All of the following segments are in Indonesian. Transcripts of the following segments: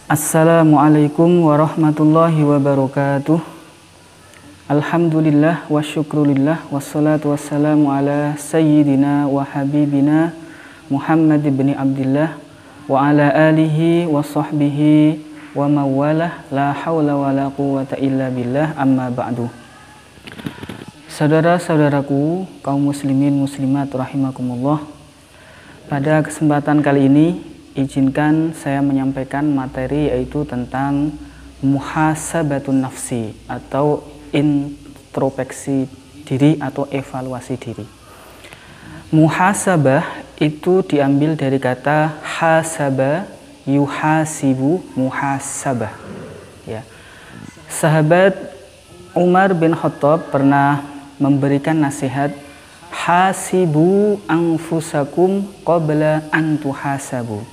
Assalamualaikum warahmatullahi wabarakatuh. Alhamdulillah wa syukrulillah wassalatu wassalamu ala sayyidina wa habibina Muhammad ibn Abdillah wa ala alihi wa sahbihi wa mawalah la hawla wa la quwwata illa billah amma ba'du. Saudara-saudaraku kaum muslimin muslimat rahimakumullah, pada kesempatan kali ini izinkan saya menyampaikan materi yaitu tentang muhasabatun nafsi atau introspeksi diri atau evaluasi diri. Muhasabah itu diambil dari kata hasaba yuhasibu muhasabah. Ya. Sahabat Umar bin Khattab pernah memberikan nasihat, hasibu anfusakum qabla an tuhasabu.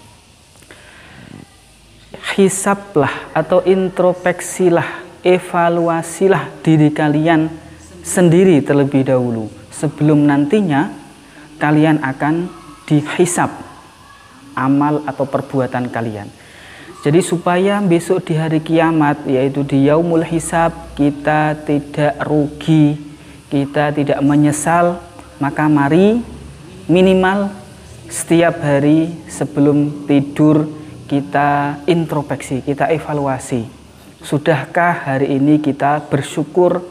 Hisablah atau introspeksilah, evaluasilah diri kalian sendiri terlebih dahulu sebelum nantinya kalian akan dihisab amal atau perbuatan kalian. Jadi supaya besok di hari kiamat, yaitu di yaumul hisab, kita tidak rugi, kita tidak menyesal, maka mari minimal setiap hari sebelum tidur kita introspeksi, kita evaluasi. Sudahkah hari ini kita bersyukur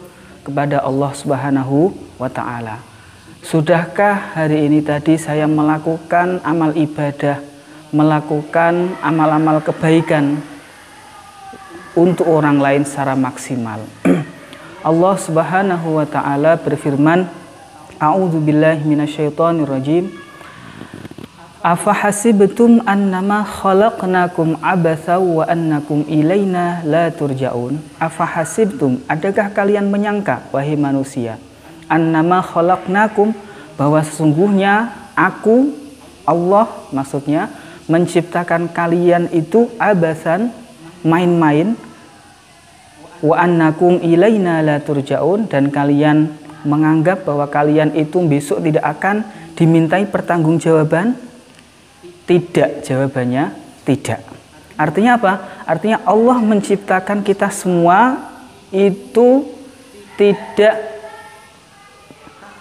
kepada Allah Subhanahu wa Ta'ala? Sudahkah hari ini tadi saya melakukan amal ibadah, melakukan amal-amal kebaikan untuk orang lain secara maksimal? Allah Subhanahu wa Ta'ala berfirman, A'udzubillahi minasyaitonirrajim. Afahasibtum annama khalaqnakum abatha wa annakum ilaina la turja'un. Afahasibtum, adakah kalian menyangka wahai manusia, annama khalaqnakum, bahwa sesungguhnya aku Allah maksudnya menciptakan kalian itu abathan, main-main, wa annakum ilaina la turja'un, dan kalian menganggap bahwa kalian itu besok tidak akan dimintai pertanggungjawaban. Tidak, jawabannya tidak. Artinya apa? Artinya Allah menciptakan kita semua itu tidak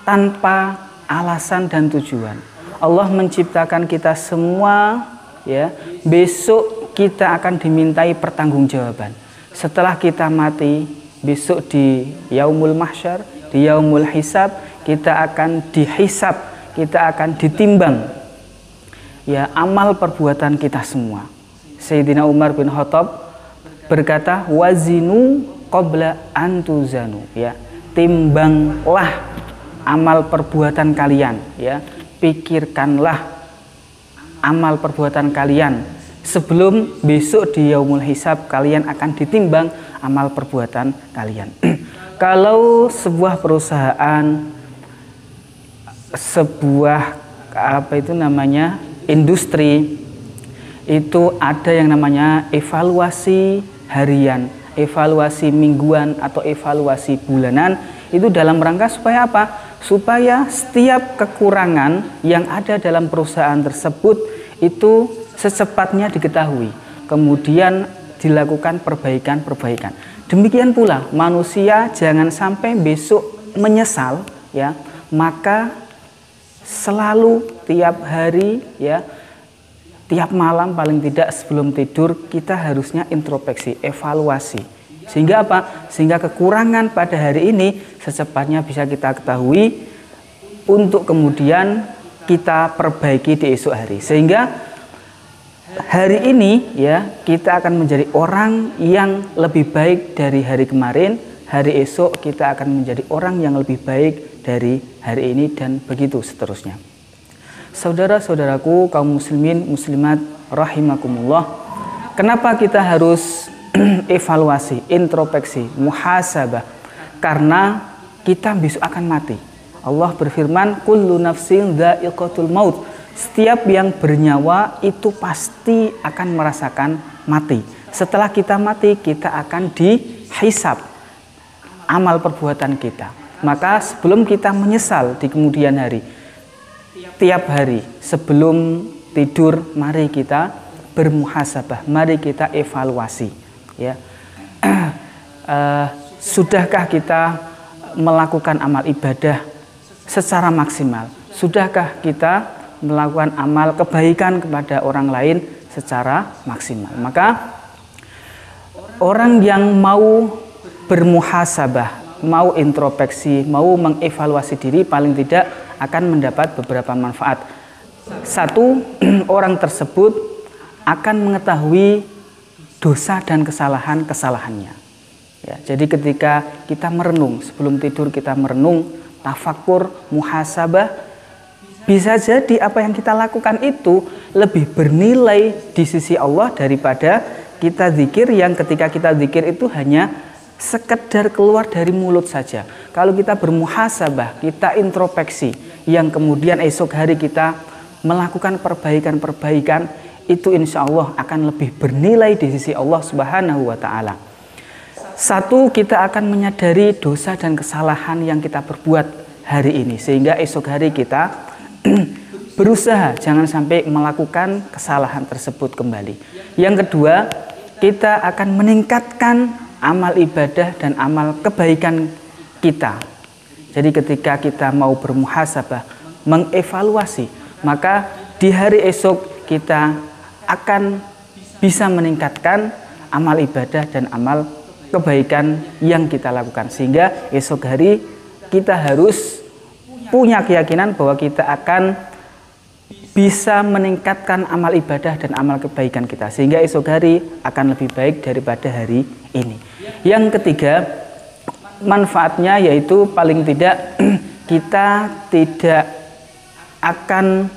tanpa alasan dan tujuan. Allah menciptakan kita semua, ya, besok kita akan dimintai pertanggungjawaban. Setelah kita mati, besok di yaumul mahsyar, di yaumul hisab, kita akan dihisab, kita akan ditimbang, ya, amal perbuatan kita semua. Sayyidina Umar bin Khattab berkata, wazinu qabla antuzanu, ya, timbanglah amal perbuatan kalian, ya, pikirkanlah amal perbuatan kalian sebelum besok di yaumul hisab kalian akan ditimbang amal perbuatan kalian. Kalau sebuah perusahaan, sebuah industri itu ada yang namanya evaluasi harian, evaluasi mingguan atau evaluasi bulanan, itu dalam rangka supaya apa? Supaya setiap kekurangan yang ada dalam perusahaan tersebut itu secepatnya diketahui, kemudian dilakukan perbaikan-perbaikan. Demikian pula manusia jangan sampai besok menyesal, ya, maka selalu tiap hari, ya, tiap malam paling tidak sebelum tidur kita harusnya introspeksi, evaluasi. Sehingga apa? Sehingga kekurangan pada hari ini secepatnya bisa kita ketahui untuk kemudian kita perbaiki di esok hari. Sehingga hari ini, ya, kita akan menjadi orang yang lebih baik dari hari kemarin. Hari esok kita akan menjadi orang yang lebih baik dari hari ini, dan begitu seterusnya. Saudara-saudaraku kaum muslimin muslimat rahimakumullah, kenapa kita harus evaluasi, introspeksi, muhasabah? Karena kita besok akan mati. Allah berfirman, kullu nafsin dha'iqatul maut. Setiap yang bernyawa itu pasti akan merasakan mati. Setelah kita mati, kita akan dihisab amal perbuatan kita. Maka sebelum kita menyesal di kemudian hari, tiap hari sebelum tidur mari kita bermuhasabah, mari kita evaluasi ya. Sudahkah kita melakukan amal ibadah secara maksimal? Sudahkah kita melakukan amal kebaikan kepada orang lain secara maksimal? Maka orang yang mau bermuhasabah, mau introspeksi, mau mengevaluasi diri, paling tidak akan mendapat beberapa manfaat. Satu, orang tersebut akan mengetahui dosa dan kesalahan-kesalahannya. Ya, jadi ketika kita merenung, sebelum tidur kita merenung, tafakur, muhasabah, bisa jadi apa yang kita lakukan itu lebih bernilai di sisi Allah daripada kita zikir yang ketika kita zikir itu hanya sekedar keluar dari mulut saja. Kalau kita bermuhasabah, kita introspeksi, yang kemudian esok hari kita melakukan perbaikan-perbaikan, itu insya Allah akan lebih bernilai di sisi Allah Subhanahu wa Ta'ala. Satu, kita akan menyadari dosa dan kesalahan yang kita perbuat hari ini, sehingga esok hari kita berusaha jangan sampai melakukan kesalahan tersebut kembali. Yang kedua, kita akan meningkatkan amal ibadah dan amal kebaikan kita. Jadi ketika kita mau bermuhasabah, mengevaluasi, maka di hari esok kita akan bisa meningkatkan amal ibadah dan amal kebaikan yang kita lakukan. Sehingga esok hari kita harus punya keyakinan bahwa kita akan bisa meningkatkan amal ibadah dan amal kebaikan kita. Sehingga esok hari akan lebih baik daripada hari ini. Yang ketiga, manfaatnya yaitu paling tidak kita tidak akan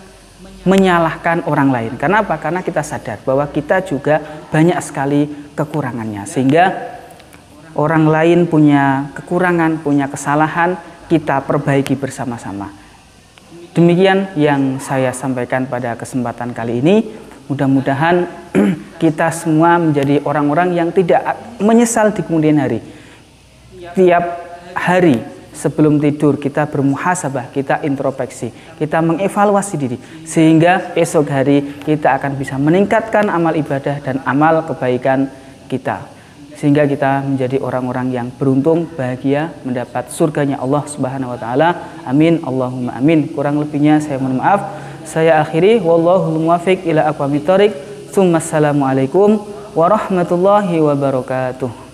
menyalahkan orang lain. Karena apa? Karena kita sadar bahwa kita juga banyak sekali kekurangannya. Sehingga orang lain punya kekurangan, punya kesalahan, kita perbaiki bersama-sama. Demikian yang saya sampaikan pada kesempatan kali ini. Mudah-mudahan kita semua menjadi orang-orang yang tidak menyesal di kemudian hari. Tiap hari sebelum tidur kita bermuhasabah, kita introspeksi, kita mengevaluasi diri, sehingga esok hari kita akan bisa meningkatkan amal ibadah dan amal kebaikan kita, sehingga kita menjadi orang-orang yang beruntung, bahagia, mendapat surganya Allah Subhanahu wa Ta'ala. Amin, Allahumma amin. Kurang lebihnya saya mohon maaf. Saya akhiri, wallahul muwaffiq ila aqwamit thoriq. Assalamualaikum warahmatullahi wabarakatuh.